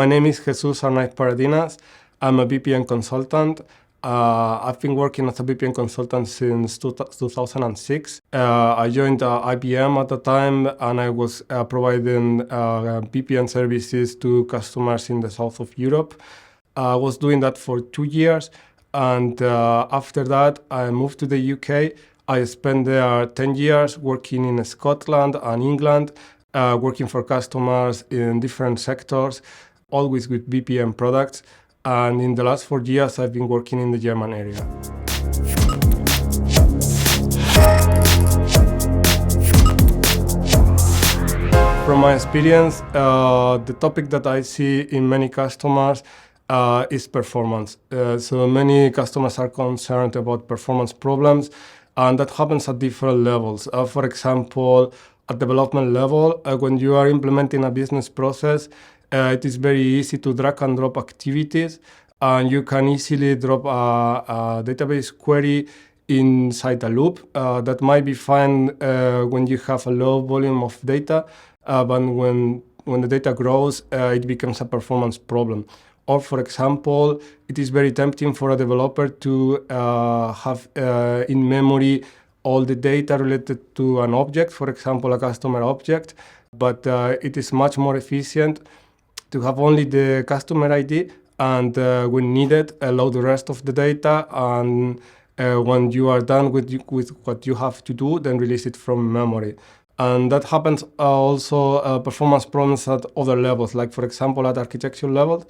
My name is Arnaiz. I'm a BPM consultant. I've been working as a BPM consultant since 2006. I joined IBM at the time, and I was providing BPM services to customers in the south of Europe. I was doing that for 2 years, and after that, I moved to the UK. I spent there 10 years working in Scotland and England, working for customers in different sectors, always with BPM products. And in the last 4 years, I've been working in the German area. From my experience, the topic that I see in many customers is performance. So many customers are concerned about performance problems, and that happens at different levels. For example, at development level, when you are implementing a business process, it is very easy to drag and drop activities, and you can easily drop a database query inside a loop. That might be fine when you have a low volume of data, but when the data grows, it becomes a performance problem. Or, for example, it is very tempting for a developer to have in memory all the data related to an object, for example, a customer object, but it is much more efficient to have only the customer ID and when needed, load the rest of the data, and when you are done with what you have to do, then release it from memory. And that happens also performance problems at other levels, like for example at architecture level.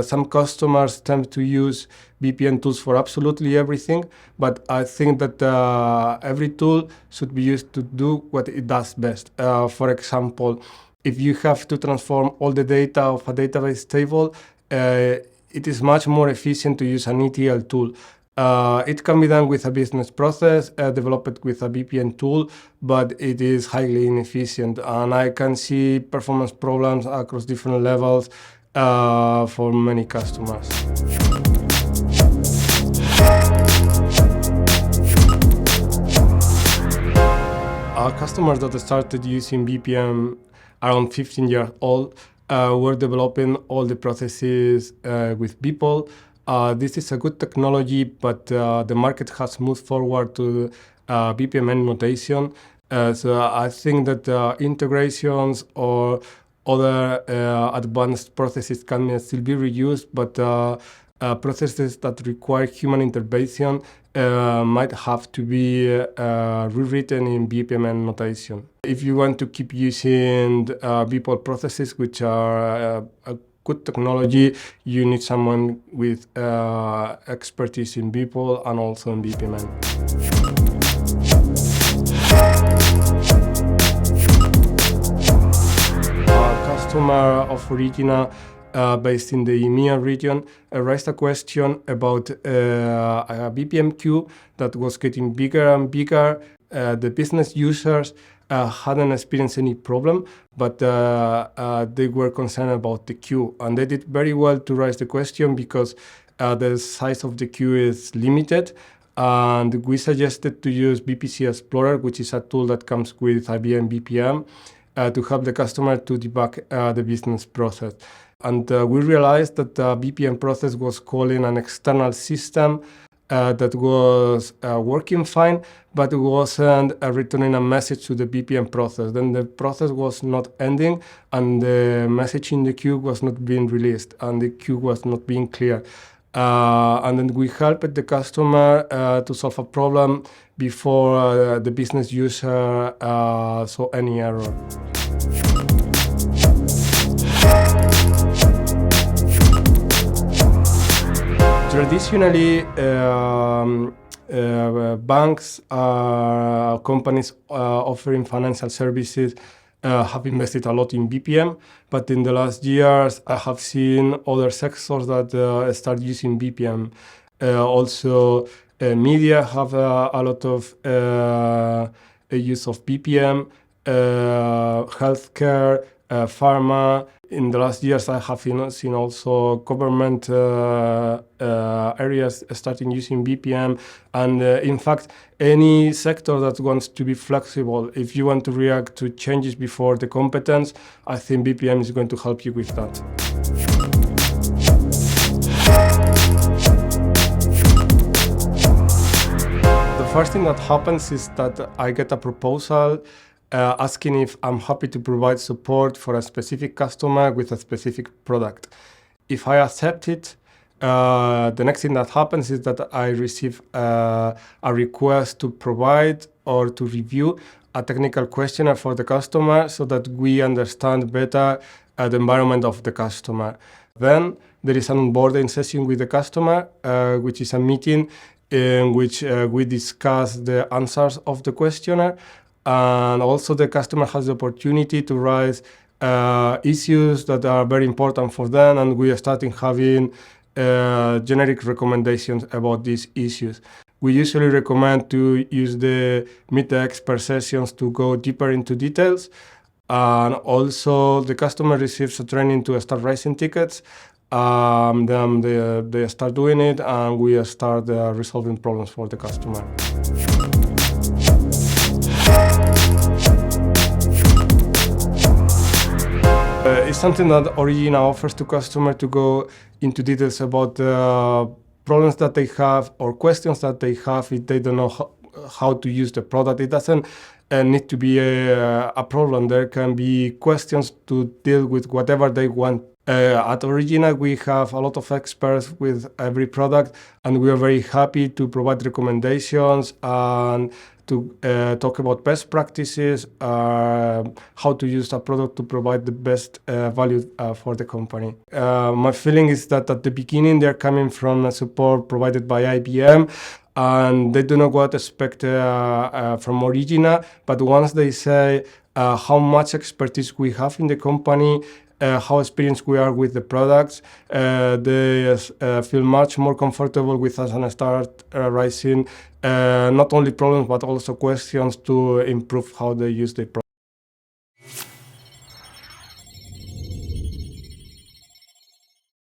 Some customers tend to use BPM tools for absolutely everything, but I think that every tool should be used to do what it does best. For example, if you have to transform all the data of a database table, it is much more efficient to use an ETL tool. It can be done with a business process, developed with a BPM tool, but it is highly inefficient, and I can see performance problems across different levels for many customers. Our customers that started using BPM around 15 years old were developing all the processes with people. This is a good technology, but the market has moved forward to BPM notation. So I think that integrations or other advanced processes can still be reused, but processes that require human intervention might have to be rewritten in BPM notation. If you want to keep using BPM processes, which are a good technology, you need someone with expertise in BPM and also in BPM. Customer of Origina, based in the EMEA region, raised a question about a BPM queue that was getting bigger and bigger. The business users hadn't experienced any problem, but they were concerned about the queue. And they did very well to raise the question because the size of the queue is limited. And we suggested to use BPC Explorer, which is a tool that comes with IBM BPM, to help the customer to debug the business process. And we realized that the BPM process was calling an external system that was working fine, but it wasn't returning a message to the BPM process. Then the process was not ending, and the message in the queue was not being released, and the queue was not being clear. And then we helped the customer to solve a problem before the business user saw any error. Traditionally, banks, companies offering financial services have invested a lot in BPM, but in the last years, I have seen other sectors that start using BPM. Also, media have a lot of use of BPM. Healthcare, pharma. In the last years, I have seen also government areas starting using BPM. And in fact, any sector that wants to be flexible, if you want to react to changes before the competence, I think BPM is going to help you with that. The first thing that happens is that I get a proposal asking if I'm happy to provide support for a specific customer with a specific product. If I accept it, the next thing that happens is that I receive a request to provide or to review a technical questionnaire for the customer so that we understand better the environment of the customer. Then there is an onboarding session with the customer, which is a meeting in which we discuss the answers of the questionnaire. And also the customer has the opportunity to raise issues that are very important for them, and we are starting having generic recommendations about these issues. We usually recommend to use the Meet the Expert sessions to go deeper into details. And also the customer receives a training to start raising tickets. Then they start doing it, and we start resolving problems for the customer. It's something that Origina offers to customers to go into details about the problems that they have or questions that they have if they don't know how to use the product. It doesn't need to be a problem. There can be questions to deal with whatever they want. At Origina, we have a lot of experts with every product, and we are very happy to provide recommendations and to talk about best practices, how to use a product to provide the best value for the company. My feeling is that at the beginning they're coming from support provided by IBM, and they don't know what to expect from Origina, but once they say how much expertise we have in the company, how experienced we are with the products, they feel much more comfortable with us and start raising not only problems but also questions to improve how they use the product.